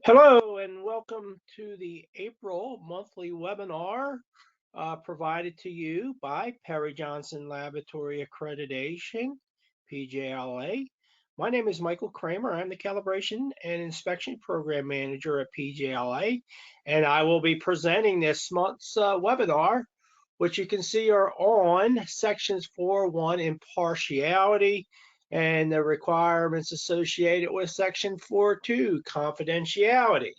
Hello and welcome to the April monthly webinar provided to you by Perry Johnson Laboratory Accreditation, PJLA. My name is Michael Kramer. I'm the Calibration and Inspection Program Manager at PJLA, and I will be presenting this month's webinar, which you can see are on sections 4.1 Impartiality and the requirements associated with section 4.2 confidentiality.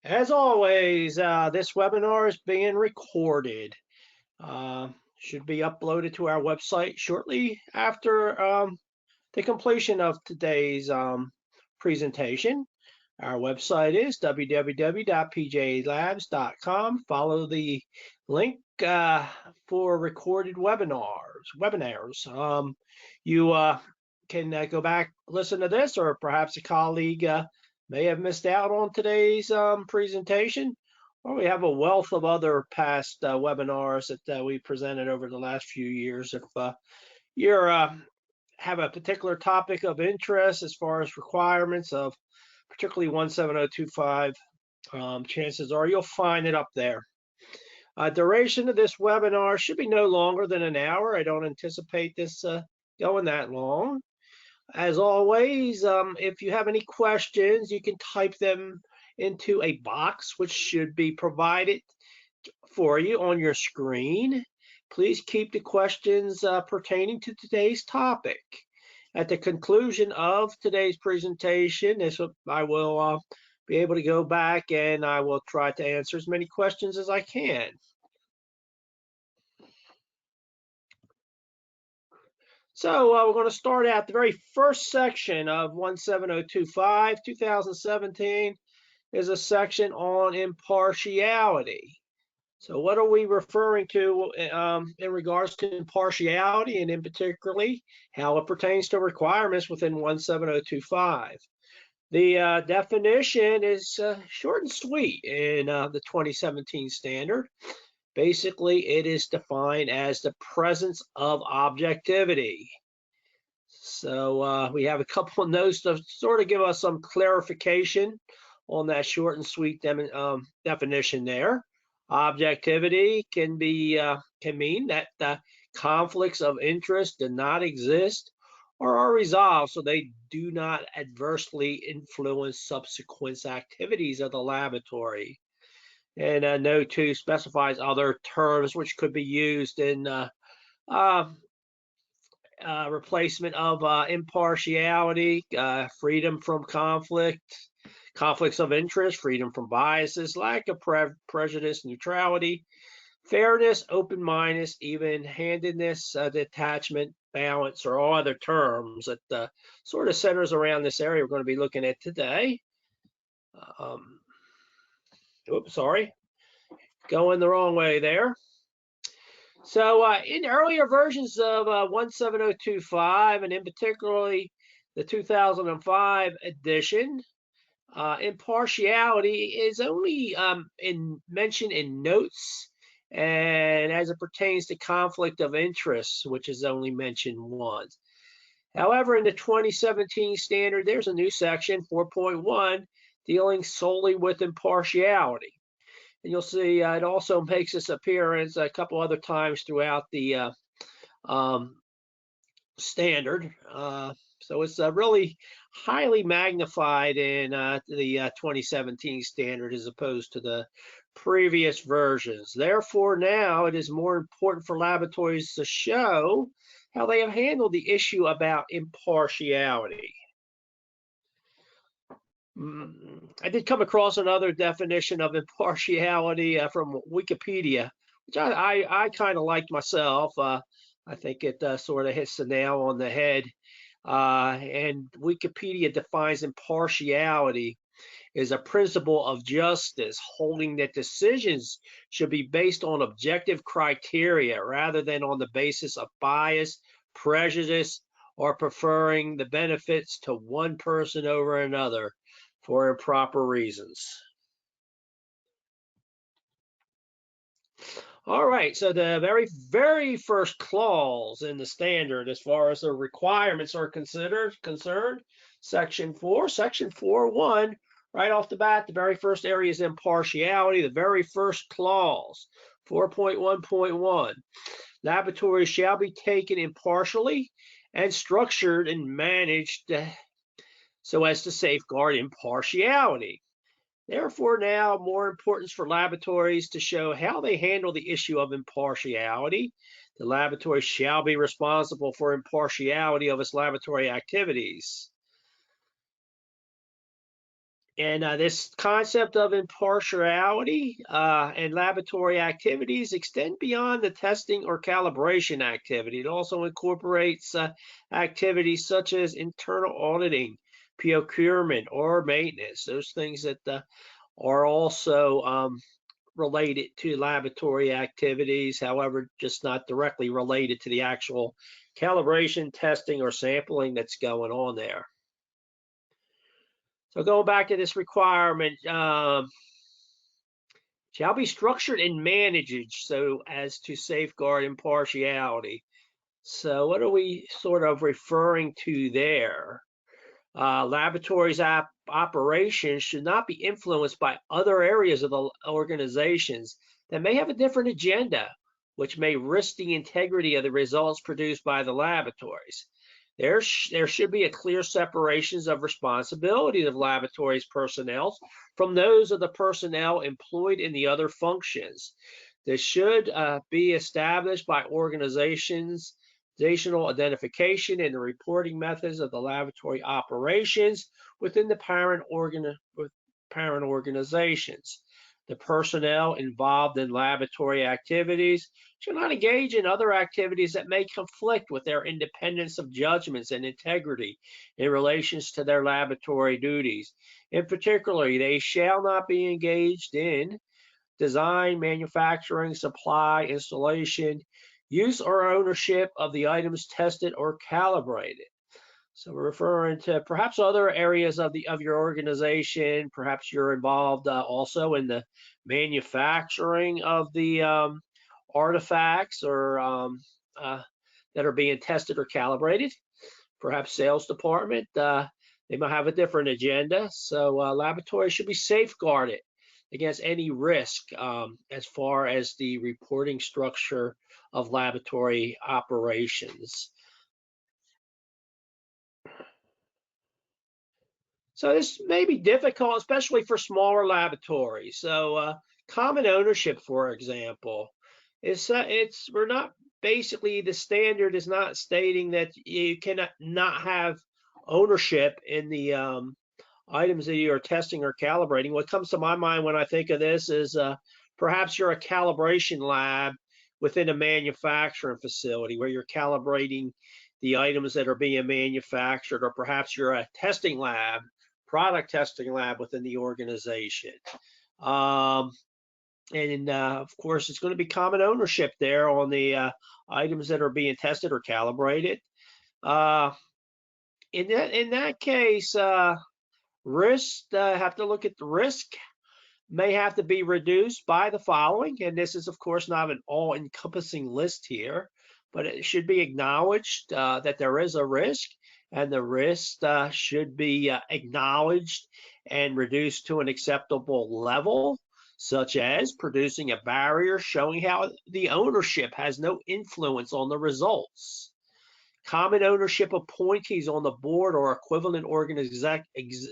As always, this webinar is being recorded. Should be uploaded to our website shortly after the completion of today's presentation. Our website is www.pjalabs.com. Follow the link for recorded webinars. You can go back, listen to this, or perhaps a colleague may have missed out on today's presentation, or we have a wealth of other past webinars that we presented over the last few years. If you have a particular topic of interest as far as requirements of particularly 17025, chances are you'll find it up there. Duration of this webinar should be no longer than an hour. I don't anticipate this going that long. As always, if you have any questions, you can type them into a box which should be provided for you on your screen. Please keep the questions pertaining to today's topic. At the conclusion of today's presentation, I will be able to go back and I will try to answer as many questions as I can. So we're going to start out the very first section of 17025, 2017 is a section on impartiality. So what are we referring to in regards to impartiality, and in particularly how it pertains to requirements within 17025? The definition is short and sweet in the 2017 standard. Basically, it is defined as the presence of objectivity. So we have a couple of notes to sort of give us some clarification on that short and sweet definition there. Objectivity can mean that conflicts of interest do not exist or are resolved so they do not adversely influence subsequent activities of the laboratory. And note 2 specifies other terms which could be used in replacement of impartiality, freedom from conflicts of interest, freedom from biases, lack of prejudice, neutrality, fairness, open-mindedness, even-handedness, detachment, balance, or all other terms that sort of centers around this area we're going to be looking at today. Oops, sorry, going the wrong way there. So in earlier versions of 17025, and in particularly the 2005 edition, impartiality is only mentioned in notes, and as it pertains to conflict of interest, which is only mentioned once. However, in the 2017 standard, there's a new section, 4.1, dealing solely with impartiality. And you'll see it also makes its appearance a couple other times throughout the standard. So it's really highly magnified in the 2017 standard as opposed to the previous versions. Therefore, now it is more important for laboratories to show how they have handled the issue about impartiality. I did come across another definition of impartiality from Wikipedia, which I kind of liked myself. I think it sort of hits the nail on the head. And Wikipedia defines impartiality as a principle of justice, holding that decisions should be based on objective criteria rather than on the basis of bias, prejudice, or preferring the benefits to one person over another for improper reasons. All right, so the very first clause in the standard, as far as the requirements are concerned, Section 4.1, right off the bat, the very first area is impartiality. The very first clause, 4.1.1, laboratories shall be taken impartially and structured and managed so as to safeguard impartiality. Therefore, now more importance for laboratories to show how they handle the issue of impartiality. The laboratory shall be responsible for impartiality of its laboratory activities. And this concept of impartiality and laboratory activities extend beyond the testing or calibration activity. It also incorporates activities such as internal auditing, procurement, or maintenance. Those things that are also related to laboratory activities, however, just not directly related to the actual calibration, testing, or sampling that's going on there. So going back to this requirement, shall be structured and managed so as to safeguard impartiality. So what are we sort of referring to there? Laboratories operations should not be influenced by other areas of the organizations that may have a different agenda, which may risk the integrity of the results produced by the laboratories. There should be a clear separation of responsibilities of laboratories personnel from those of the personnel employed in the other functions. This should be established by organizational identification and the reporting methods of the laboratory operations within the parent organizations. The personnel involved in laboratory activities should not engage in other activities that may conflict with their independence of judgments and integrity in relations to their laboratory duties. In particular, they shall not be engaged in design, manufacturing, supply, installation, use or ownership of the items tested or calibrated. So we're referring to perhaps other areas of your organization. Perhaps you're involved also in the manufacturing of the artifacts or that are being tested or calibrated. Perhaps sales department, they might have a different agenda. So laboratories should be safeguarded against any risk as far as the reporting structure of laboratory operations. So this may be difficult, especially for smaller laboratories. So common ownership, for example, we're not basically, the standard is not stating that you cannot not have ownership in the items that you are testing or calibrating. What comes to my mind when I think of this is perhaps you're a calibration lab within a manufacturing facility where you're calibrating the items that are being manufactured, or perhaps you're a testing lab, product testing lab within the organization. Of course, it's going to be common ownership there on the items that are being tested or calibrated. In that case, risk, have to look at the risk, may have to be reduced by the following. And this is, of course, not an all-encompassing list here, but it should be acknowledged that there is a risk, and the risk should be acknowledged and reduced to an acceptable level, such as producing a barrier showing how the ownership has no influence on the results. Common ownership appointees on the board or equivalent organizations,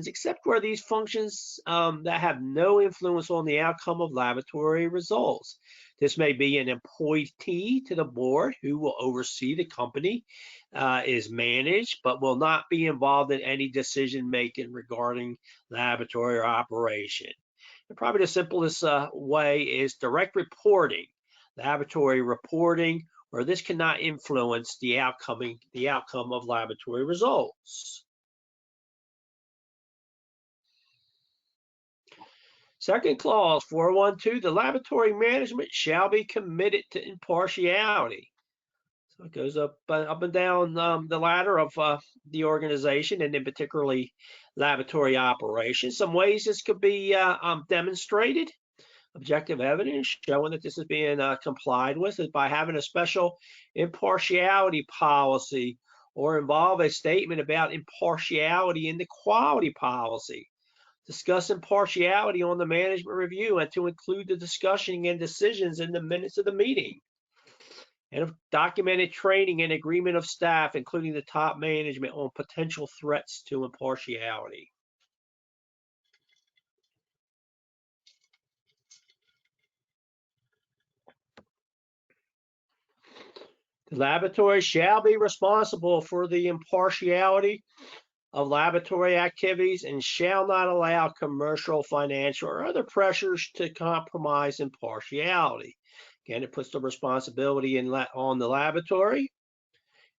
except where these functions that have no influence on the outcome of laboratory results. This may be an appointee to the board who will oversee the company is managed, but will not be involved in any decision making regarding laboratory or operation. And probably the simplest way is direct reporting, laboratory reporting, where this cannot influence the outcome of laboratory results. Second clause, 4.1.2, the laboratory management shall be committed to impartiality. So it goes up and down the ladder of the organization, and in particularly laboratory operations. Some ways this could be demonstrated. objective evidence showing that this is being complied with is by having a special impartiality policy or involve a statement about impartiality in the quality policy. Discuss impartiality on the management review and to include the discussion and decisions in the minutes of the meeting. And documented training and agreement of staff, including the top management, on potential threats to impartiality. The laboratory shall be responsible for the impartiality of laboratory activities and shall not allow commercial, financial, or other pressures to compromise impartiality. Again, it puts the responsibility on the laboratory,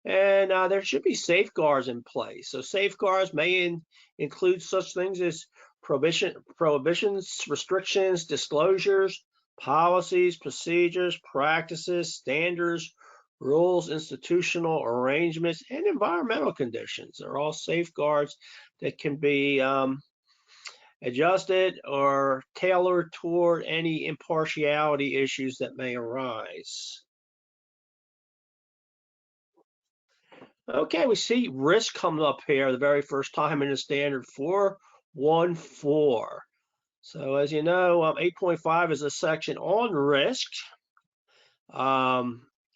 and there should be safeguards in place. So safeguards may include such things as prohibitions, restrictions, disclosures, policies, procedures, practices, standards, rules, institutional arrangements, and environmental conditions. They're all safeguards that can be adjusted or tailored toward any impartiality issues that may arise. Okay, we see risk comes up here the very first time in the standard 414. So as you know, 8.5 is a section on risk.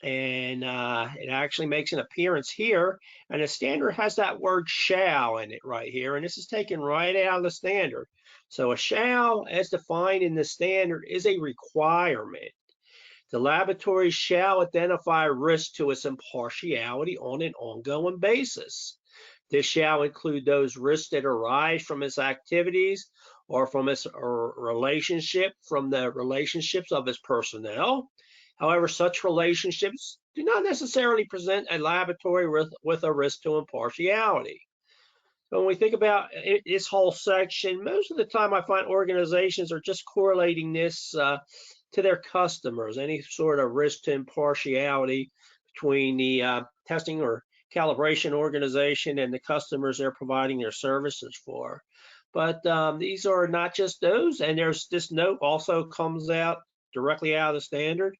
It actually makes an appearance here, and the standard has that word shall in it right here, and this is taken right out of the standard. So a shall, as defined in the standard, is a requirement. The laboratory shall identify risk to its impartiality on an ongoing basis. This shall include those risks that arise from its activities or from its relationship, from the relationships of its personnel. However, such relationships do not necessarily present a laboratory with a risk to impartiality. So when we think about this whole section, most of the time I find organizations are just correlating this to their customers, any sort of risk to impartiality between the testing or calibration organization and the customers they're providing their services for. But these are not just those, and there's this note also comes out directly out of the standard.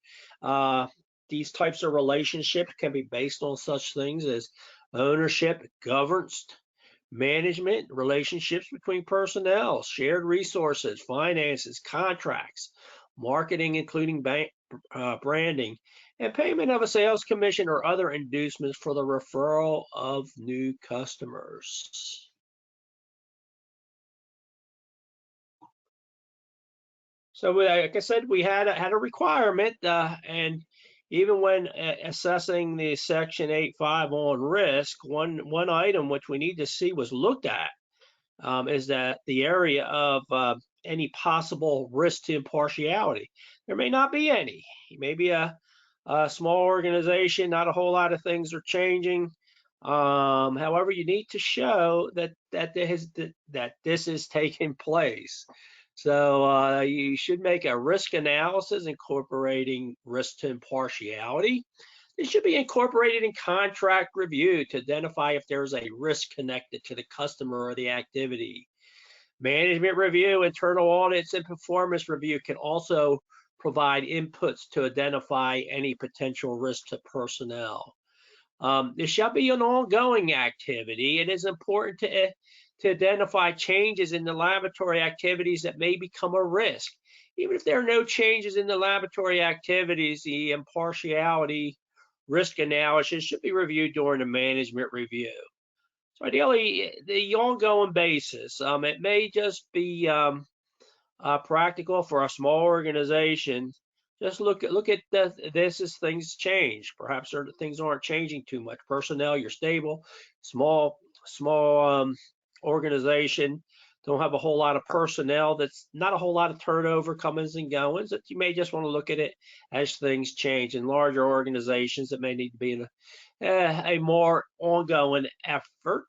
These types of relationships can be based on such things as ownership, governance, management, relationships between personnel, shared resources, finances, contracts, marketing, including branding, and payment of a sales commission or other inducements for the referral of new customers. So, like I said, we had a requirement, and even when assessing the Section 8.5 on risk, one item which we need to see was looked at is that the area of any possible risk to impartiality. There may not be any. Maybe a small organization, not a whole lot of things are changing. However, you need to show that this is taking place. So you should make a risk analysis incorporating risk to impartiality. It should be incorporated in contract review to identify if there's a risk connected to the customer or the activity. Management review, internal audits, and performance review can also provide inputs to identify any potential risk to personnel. This shall be an ongoing activity. It is important to identify changes in the laboratory activities that may become a risk. Even if there are no changes in the laboratory activities, the impartiality risk analysis should be reviewed during the management review. So ideally, the ongoing basis, it may just be practical for a small organization. Just look at this as things change. Perhaps certain things aren't changing too much. Personnel, you're stable. Small organization, don't have a whole lot of personnel. That's not a whole lot of turnover, comings and goings. That you may just want to look at it as things change. In larger organizations, it may need to be a more ongoing effort,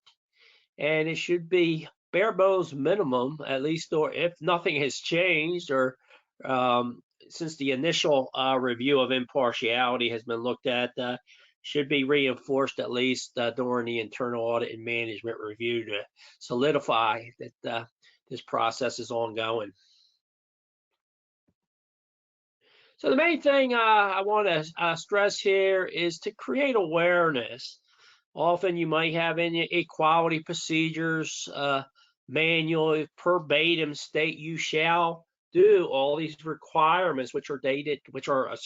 and it should be bare bones minimum, at least, or if nothing has changed, or since the initial review of impartiality has been looked at, should be reinforced at least during the internal audit and management review to solidify that this process is ongoing. So the main thing I want to stress here is to create awareness. Often you might have in your equality procedures manual verbatim state you shall do all these requirements, which are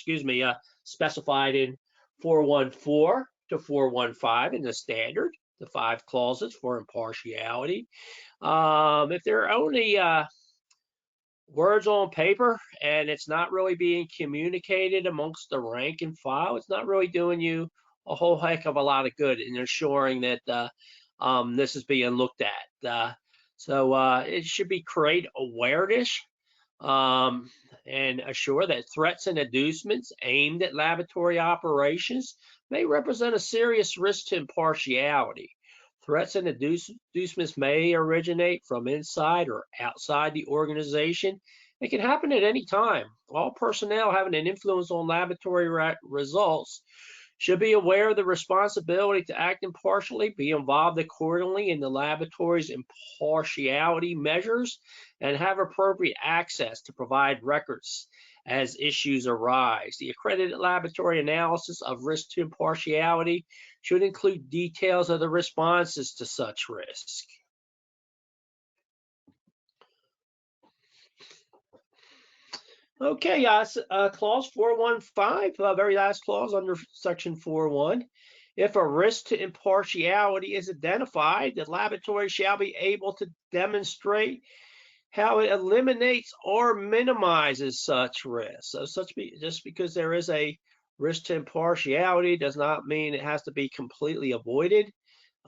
specified in 414 to 415 in the standard, the 5 clauses for impartiality. If they're only words on paper and it's not really being communicated amongst the rank and file, it's not really doing you a whole heck of a lot of good in ensuring that this is being looked at. So it should be create awareness and assure that threats and inducements aimed at laboratory operations may represent a serious risk to impartiality. Threats and inducements may originate from inside or outside the organization. It can happen at any time. All personnel having an influence on laboratory results should be aware of the responsibility to act impartially, be involved accordingly in the laboratory's impartiality measures, and have appropriate access to provide records as issues arise. The accredited laboratory analysis of risk to impartiality should include details of the responses to such risk. Okay, clause 415, very last clause under section 4.1. If a risk to impartiality is identified, the laboratory shall be able to demonstrate how it eliminates or minimizes such risk. So just because there is a risk to impartiality does not mean it has to be completely avoided.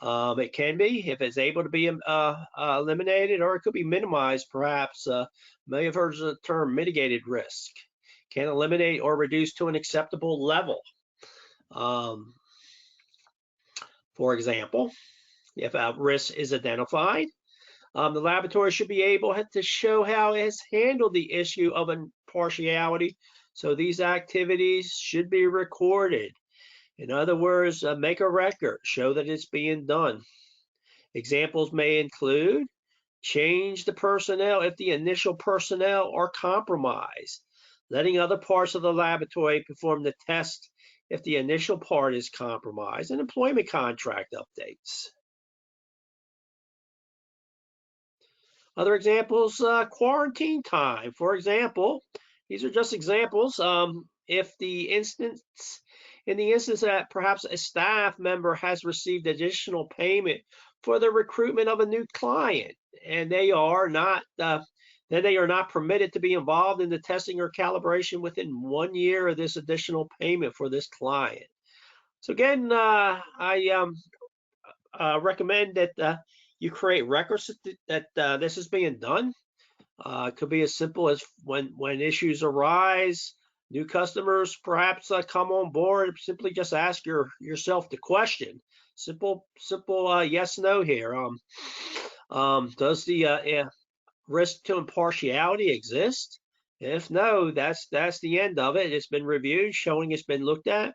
It can be if it's able to be eliminated, or it could be minimized, perhaps. May have heard the term mitigated risk. Can eliminate or reduce to an acceptable level. For example, if a risk is identified, the laboratory should be able to show how it has handled the issue of impartiality. So these activities should be recorded. In other words, make a record, show that it's being done. Examples may include change the personnel if the initial personnel are compromised, letting other parts of the laboratory perform the test if the initial part is compromised, and employment contract updates. Other examples, quarantine time. For example, these are just examples. If in the instance that perhaps a staff member has received additional payment for the recruitment of a new client, and they are not permitted to be involved in the testing or calibration within 1 year of this additional payment for this client. So again, I recommend that you create records that this is being done. It could be as simple as when issues arise, new customers perhaps come on board, simply just ask yourself the question. Simple yes, no here. Does the risk to impartiality exist? If no, that's the end of it. It's been reviewed, showing it's been looked at,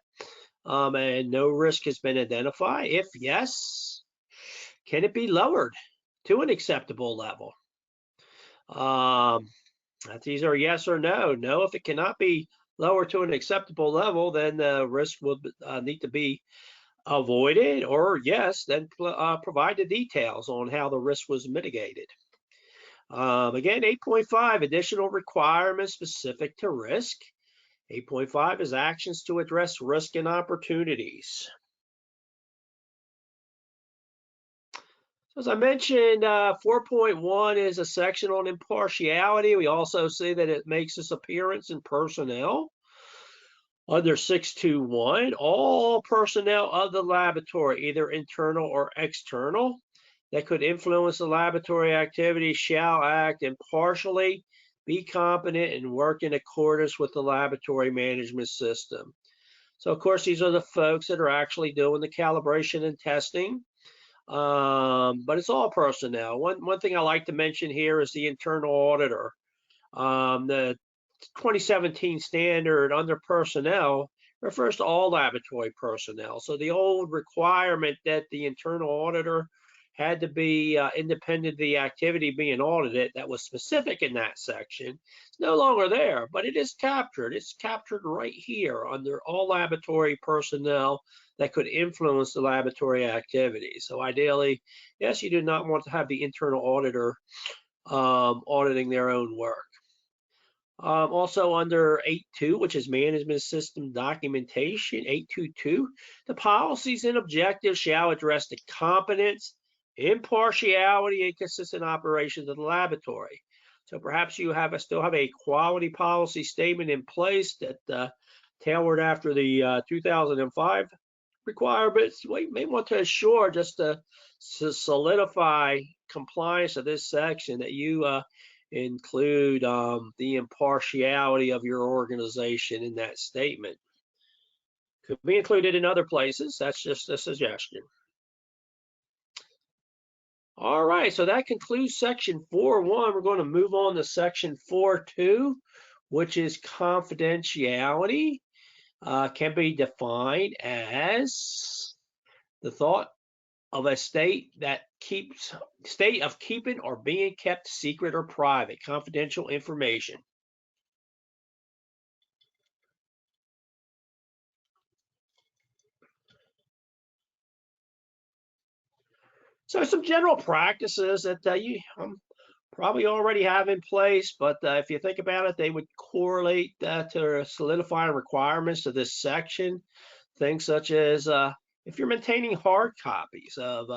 and no risk has been identified. If yes, can it be lowered to an acceptable level? These are yes or no. No, if it cannot be lowered to an acceptable level, then the risk will need to be avoided, or yes, then provide the details on how the risk was mitigated. Again, 8.5, additional requirements specific to risk. 8.5 is actions to address risk and opportunities. As I mentioned, 4.1 is a section on impartiality. We also see that it makes its appearance in personnel. Under 6.2.1, all personnel of the laboratory, either internal or external, that could influence the laboratory activity shall act impartially, be competent, and work in accordance with the laboratory management system. So, of course, these are the folks that are actually doing the calibration and testing. But it's all personnel. One thing I like to mention here is the internal auditor. The 2017 standard under personnel refers to all laboratory personnel. So the old requirement that the internal auditor had to be independent of the activity being audited that was specific in that section. It's no longer there, but it is captured. It's captured right here under all laboratory personnel that could influence the laboratory activity. So ideally, yes, you do not want to have the internal auditor auditing their own work. Also under 8.2, which is management system documentation, 8.2.2, the policies and objectives shall address the competence, impartiality, and consistent operations of the laboratory. So perhaps you still have a quality policy statement in place that tailored after the 2005 requirements. We may want to assure just to solidify compliance of this section that you include the impartiality of your organization in that statement. Could be included in other places. That's just a suggestion. All right, so that concludes section 4.1. We're going to move on to section 4.2, which is confidentiality. Can be defined as the thought of a state of keeping or being kept secret or private, confidential information. So some general practices that you probably already have in place, but if you think about it, they would correlate to solidifying requirements to this section. Things such as if you're maintaining hard copies of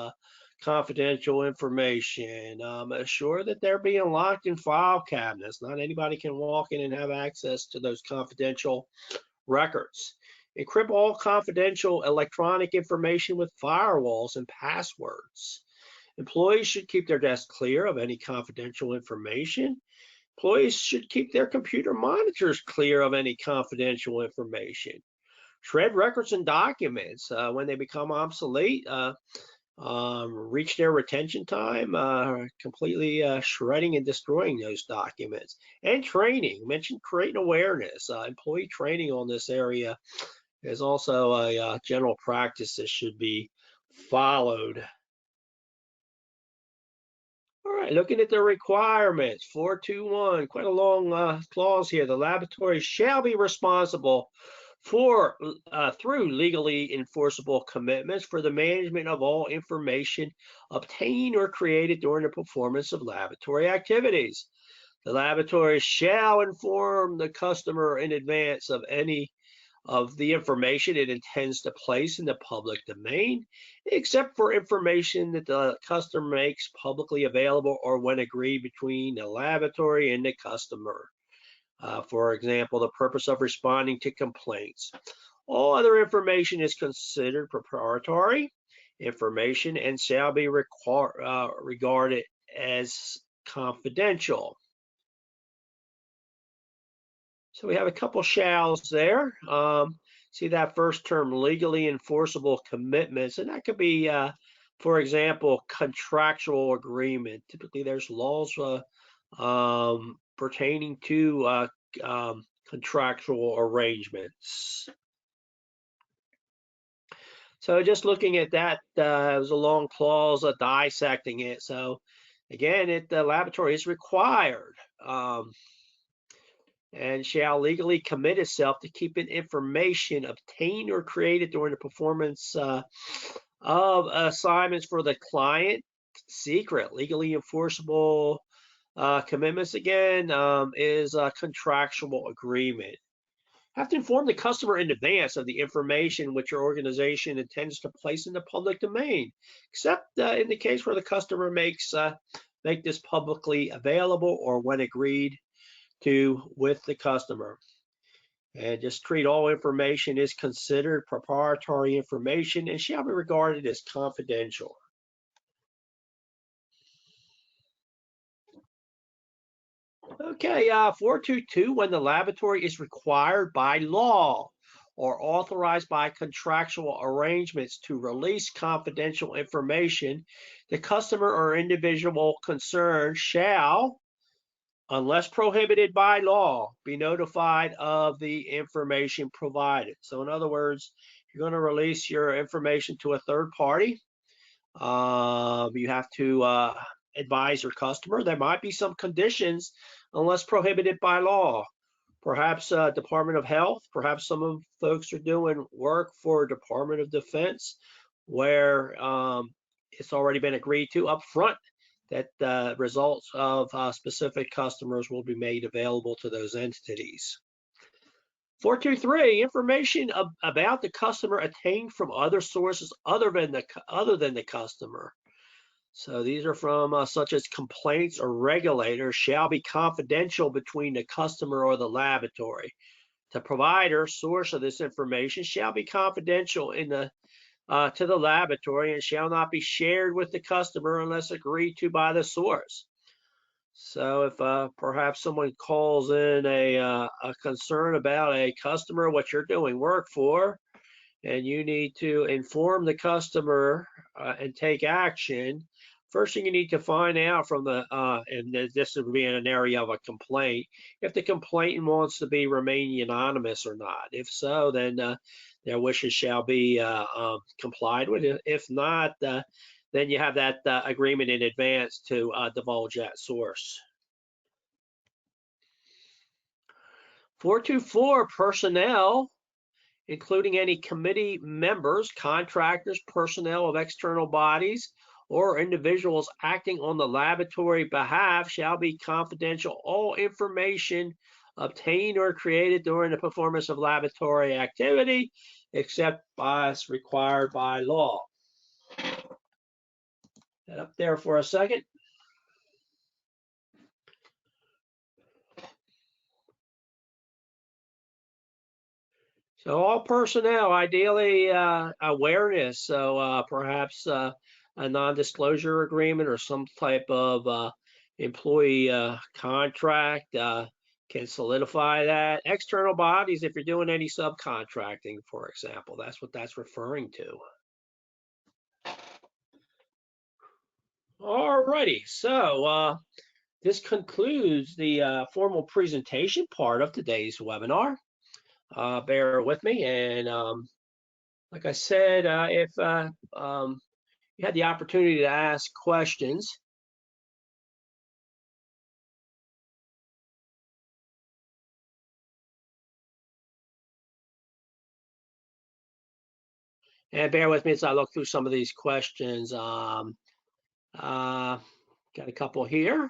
confidential information, assure that they're being locked in file cabinets. Not anybody can walk in and have access to those confidential records. Encrypt all confidential electronic information with firewalls and passwords. Employees should keep their desk clear of any confidential information. Employees should keep their computer monitors clear of any confidential information. Shred records and documents when they become obsolete. Reach their retention time, completely shredding and destroying those documents. And training, mentioned creating awareness. Employee training on this area is also a general practice that should be followed. All right, looking at the requirements, 4.2.1, quite a long clause here. The laboratory shall be responsible for through legally enforceable commitments for the management of all information obtained or created during the performance of laboratory activities. The laboratory shall inform the customer in advance of any of the information it intends to place in the public domain, except for information that the customer makes publicly available or when agreed between the laboratory and the customer. For example, the purpose of responding to complaints. All other information is considered proprietary information and shall be regarded as confidential. So we have a couple shalls there. See that first term, legally enforceable commitments, and that could be, for example, contractual agreement. Typically, there's laws pertaining to contractual arrangements. So just looking at that, it was a long clause dissecting it. So again, the laboratory is required and shall legally commit itself to keeping information obtained or created during the performance of assignments for the client secret. Legally enforceable commitments, again, is a contractual agreement. Have to inform the customer in advance of the information which your organization intends to place in the public domain, except in the case where the customer make this publicly available or when agreed to with the customer. And just treat all information as considered proprietary information and shall be regarded as confidential. Okay, 4.2.2, when the laboratory is required by law or authorized by contractual arrangements to release confidential information, the customer or individual concerned shall, unless prohibited by law, be notified of the information provided. So in other words, you're going to release your information to a third party. You have to advise your customer. There might be some conditions unless prohibited by law. Perhaps Department of Health, perhaps some of folks are doing work for Department of Defense where it's already been agreed to up front that the results of specific customers will be made available to those entities. 423, information about the customer obtained from other sources other than the customer. So these are from such as complaints or regulators shall be confidential between the customer or the laboratory. The provider source of this information shall be confidential in the to the laboratory and shall not be shared with the customer unless agreed to by the source. So if perhaps someone calls in a concern about a customer, what you're doing work for, and you need to inform the customer and take action, first thing you need to find out from the, and this would be in an area of a complaint, if the complainant wants to be remain anonymous or not. If so, then their wishes shall be complied with. If not, then you have that agreement in advance to divulge that source. 424, personnel, including any committee members, contractors, personnel of external bodies, or individuals acting on the laboratory behalf shall be confidential. All information obtained or created during the performance of laboratory activity, except as required by law. That up there for a second. So all personnel, ideally awareness. So perhaps a non-disclosure agreement or some type of employee contract can solidify that. External bodies, if you're doing any subcontracting, for example, that's what that's referring to. All righty, so this concludes the formal presentation part of today's webinar. Bear with me, and like I said, if you had the opportunity to ask questions, and bear with me as I look through some of these questions. Got a couple here.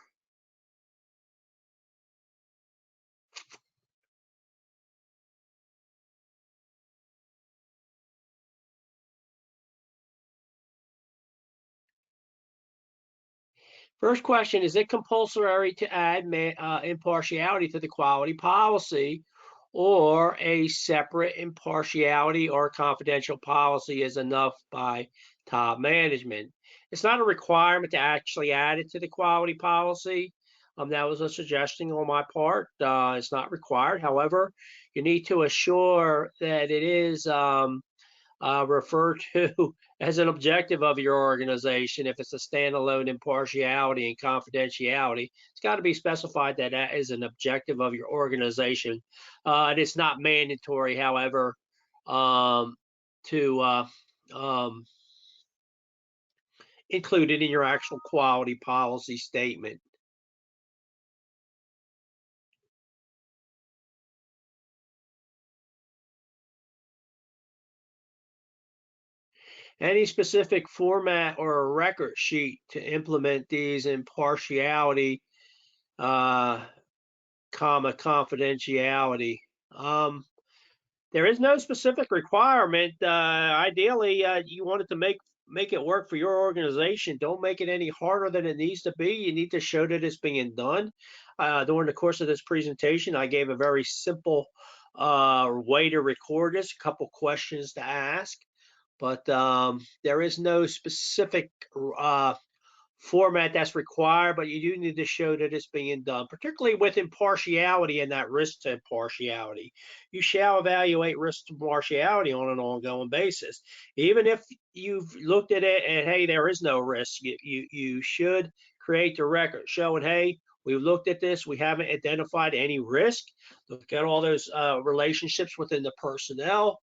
First question, is it compulsory to add impartiality to the quality policy, or a separate impartiality or confidential policy is enough by top management? It's not a requirement to actually add it to the quality policy. That was a suggestion on my part. It's not required. However, you need to assure that it is referred to as an objective of your organization. If it's a standalone impartiality and confidentiality, it's got to be specified that that is an objective of your organization. And it's not mandatory, however, to include it in your actual quality policy statement. Any specific format or a record sheet to implement these impartiality, confidentiality? There is no specific requirement. Ideally, you want it to make it work for your organization. Don't make it any harder than it needs to be. You need to show that it's being done. During the course of this presentation, I gave a very simple way to record this, a couple questions to ask. But there is no specific format that's required, but you do need to show that it's being done, particularly with impartiality and that risk to impartiality. You shall evaluate risk to impartiality on an ongoing basis. Even if you've looked at it and, hey, there is no risk, you should create the record showing, hey, we've looked at this, we haven't identified any risk. Look at all those relationships within the personnel.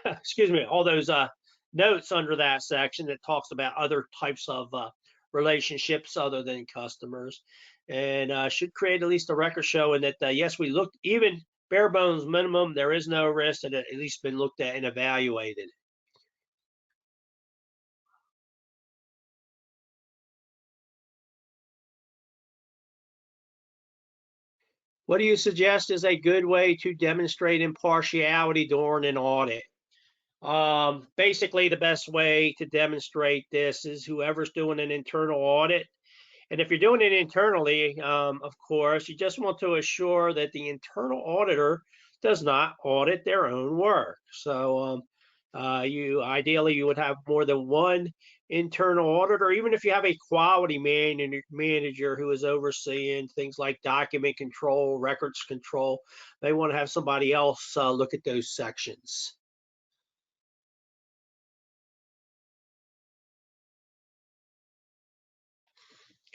Excuse me, all those notes under that section that talks about other types of relationships other than customers, and should create at least a record showing that yes, we looked, even bare bones minimum, there is no risk, and at least been looked at and evaluated. What do you suggest is a good way to demonstrate impartiality during an audit? Basically, the best way to demonstrate this is whoever's doing an internal audit. And if you're doing it internally, of course, you just want to assure that the internal auditor does not audit their own work. So ideally you would have more than one internal auditor, even if you have a quality manager who is overseeing things like document control, records control. They want to have somebody else look at those sections.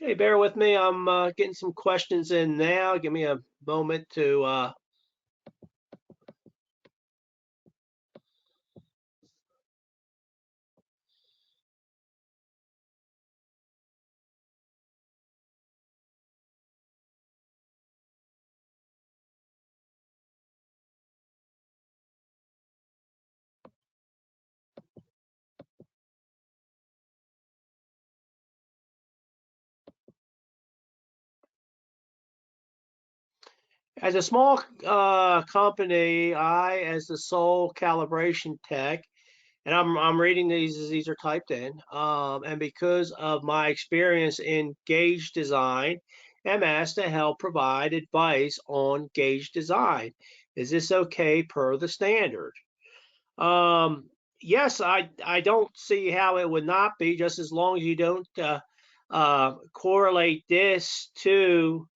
Okay, bear with me. I'm getting some questions in now. Give me a moment to as a small company, I, as the sole calibration tech, and I'm reading these as these are typed in, and because of my experience in gauge design, am asked to help provide advice on gauge design. Is this okay per the standard? Yes, I don't see how it would not be, just as long as you don't correlate this to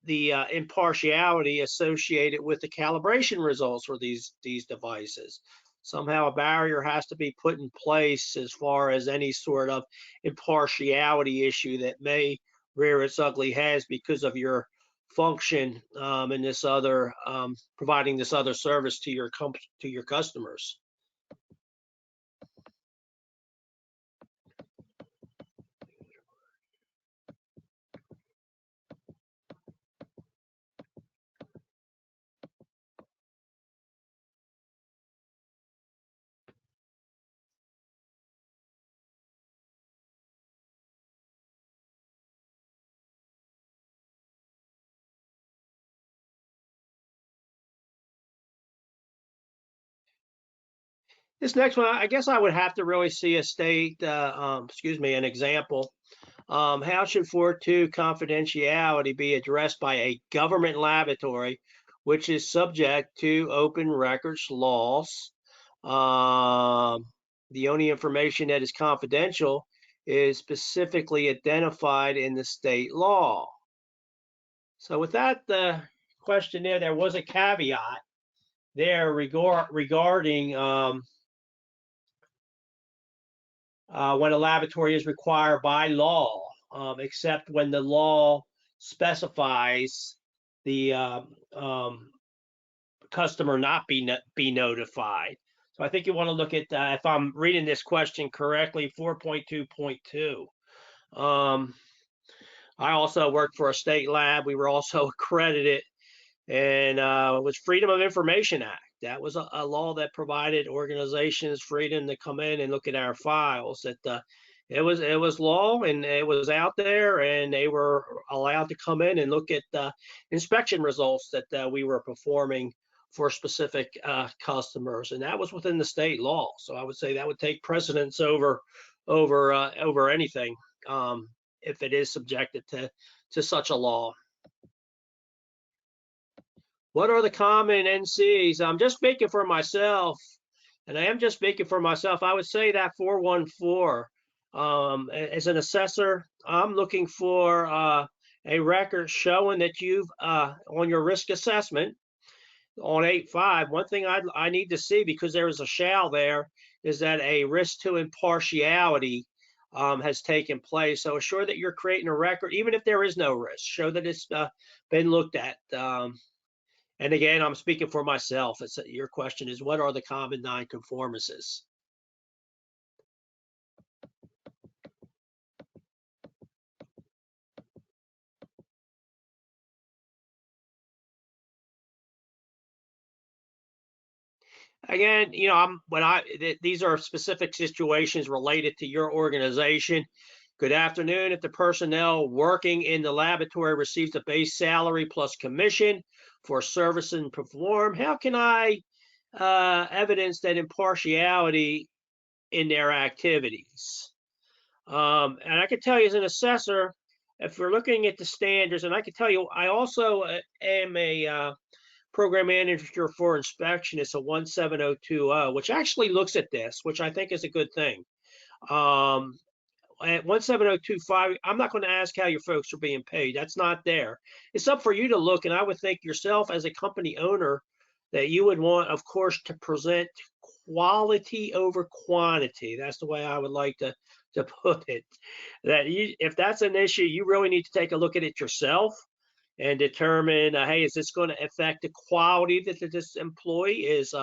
the impartiality associated with the calibration results for these devices. Somehow a barrier has to be put in place as far as any sort of impartiality issue that may rear its ugly heads because of your function in this other providing this other service to your customers. This next one, I guess I would have to really see a state, excuse me, an example. How should 4.2 confidentiality be addressed by a government laboratory, which is subject to open records laws? The only information that is confidential is specifically identified in the state law. So with that question there was a caveat there regarding when a laboratory is required by law, except when the law specifies the customer not be notified. So I think you want to look at, if I'm reading this question correctly, 4.2.2. I also worked for a state lab. We were also accredited, and it was Freedom of Information Act. That was a law that provided organizations freedom to come in and look at our files. That it was law, and it was out there, and they were allowed to come in and look at inspection results that we were performing for specific customers, and that was within the state law. So I would say that would take precedence over anything if it is subjected to such a law. What are the common NCs? I'm just speaking for myself, and I am just speaking for myself. I would say that 414, as an assessor, I'm looking for a record showing that you've, on your risk assessment on 8.5, one thing I need to see, because there is a shall there, is that a risk to impartiality has taken place. So assure that you're creating a record, even if there is no risk. Show that it's been looked at. And again, I'm speaking for myself. Your question is, what are the common nonconformances? Again, these are specific situations related to your organization. Good afternoon. If the personnel working in the laboratory receives a base salary plus commission for service and perform, how can I evidence that impartiality in their activities? And I can tell you as an assessor, if we're looking at the standards, and I can tell you, I also am a program manager for inspection. It's a 17020, which actually looks at this, which I think is a good thing. At 17025, I'm not going to ask how your folks are being paid. That's not there. It's up for you to look, and I would think yourself as a company owner that you would want, of course, to present quality over quantity. That's the way I would like to put it. That if that's an issue, you really need to take a look at it yourself and determine, hey, is this going to affect the quality that this employee is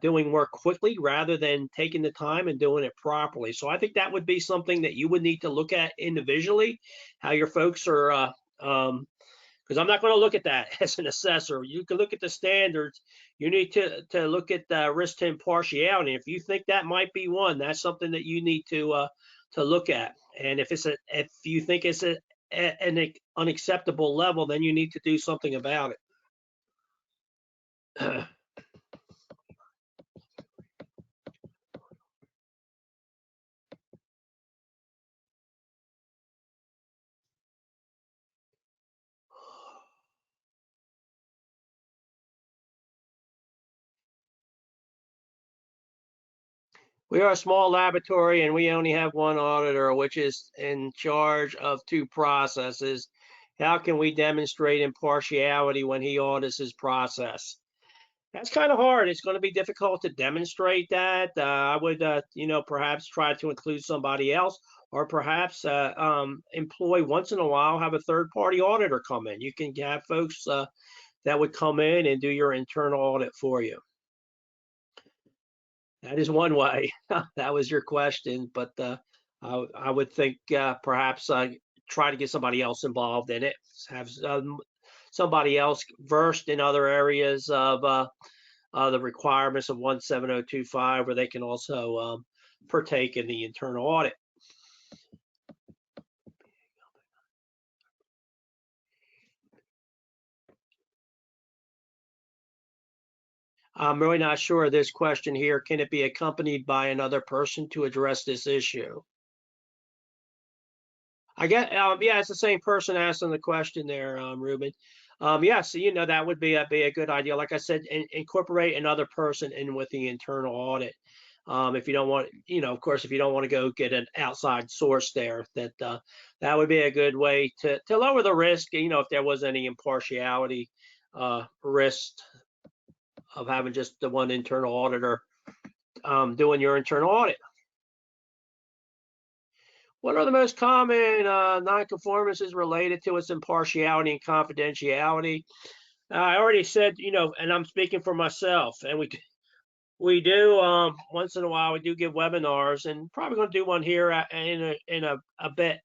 doing work quickly rather than taking the time and doing it properly. So I think that would be something that you would need to look at individually, how your folks are, because I'm not going to look at that as an assessor. You can look at the standards. You need to look at the risk to impartiality. If you think that might be one, that's something that you need to look at. And if you think it's an unacceptable level, then you need to do something about it. We are a small laboratory and we only have one auditor, which is in charge of two processes. How can we demonstrate impartiality when he audits his process? That's kind of hard. It's going to be difficult to demonstrate that. I would, perhaps try to include somebody else, or perhaps employ once in a while, have a third-party auditor come in. You can have folks that would come in and do your internal audit for you. That is one way. That was your question, but I would think perhaps try to get somebody else involved in it. Have somebody else versed in other areas of the requirements of 17025, where they can also partake in the internal audit. I'm really not sure of this question here. Can it be accompanied by another person to address this issue? I get, yeah, it's the same person asking the question there, Ruben. Yeah, so that would be a good idea. Like I said, incorporate another person in with the internal audit. If you don't want, of course, if you don't want to go get an outside source there, that would be a good way to lower the risk. If there was any impartiality risk of having just the one internal auditor doing your internal audit. What are the most common nonconformances related to its impartiality and confidentiality? I already said, and I'm speaking for myself, and we do once in a while we do give webinars, and probably going to do one here in a bit.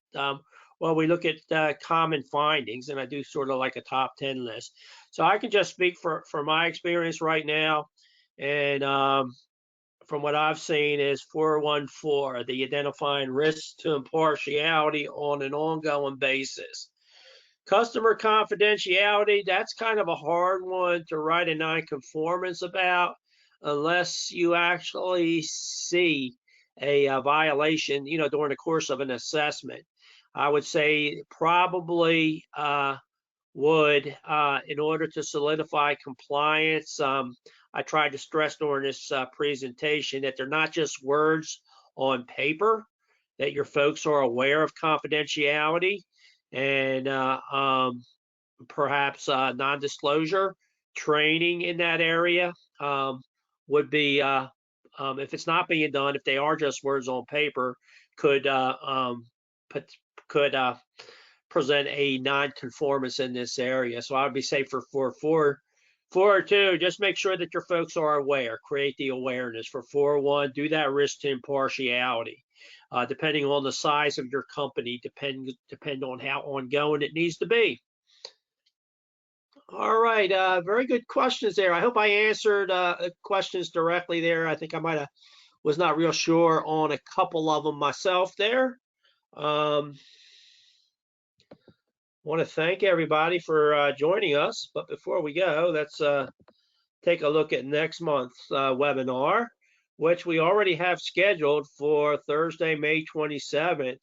Well, we look at common findings, and I do sort of like a top 10 list. So I can just speak for my experience right now, and from what I've seen is 414, the identifying risks to impartiality on an ongoing basis. Customer confidentiality, that's kind of a hard one to write a nonconformance about unless you actually see a violation, during the course of an assessment. I would say probably would, in order to solidify compliance, I tried to stress during this presentation that they're not just words on paper, that your folks are aware of confidentiality, and perhaps non-disclosure training in that area would be, if it's not being done, if they are just words on paper, could present a non-conformance in this area. So I would be safe for 4.2, just make sure that your folks are aware, create the awareness. For 4.1, do that risk to impartiality. Depending on the size of your company, depend on how ongoing it needs to be. All right, very good questions there. I hope I answered questions directly there. I think I might have was not real sure on a couple of them myself there. Um, want to thank everybody for joining us. But before we go, let's take a look at next month's webinar, which we already have scheduled for Thursday, May 27th.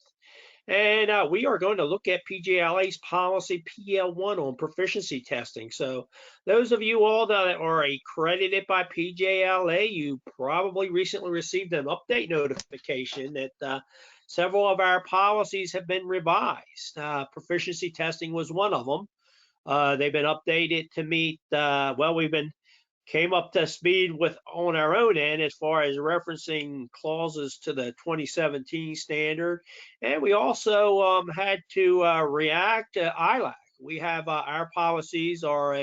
And we are going to look at PJLA's policy PL1 on proficiency testing. So those of you all that are accredited by PJLA, you probably recently received an update notification that several of our policies have been revised. Proficiency testing was one of them. They've been updated to meet, well, we've been came up to speed with on our own end as far as referencing clauses to the 2017 standard. And we also had to react to ILAC. We have our policies are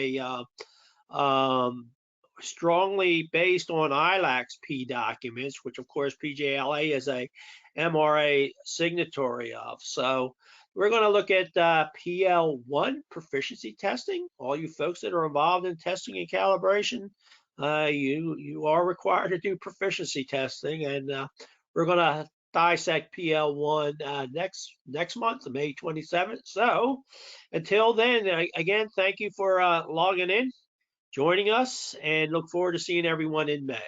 strongly based on ILAC's P documents, which of course PJLA is a MRA signatory of. So we're going to look at PL1 proficiency testing. All you folks that are involved in testing and calibration, you are required to do proficiency testing, and we're going to dissect PL1 next month, May 27th. So until then, again, thank you for logging in, joining us, and look forward to seeing everyone in May.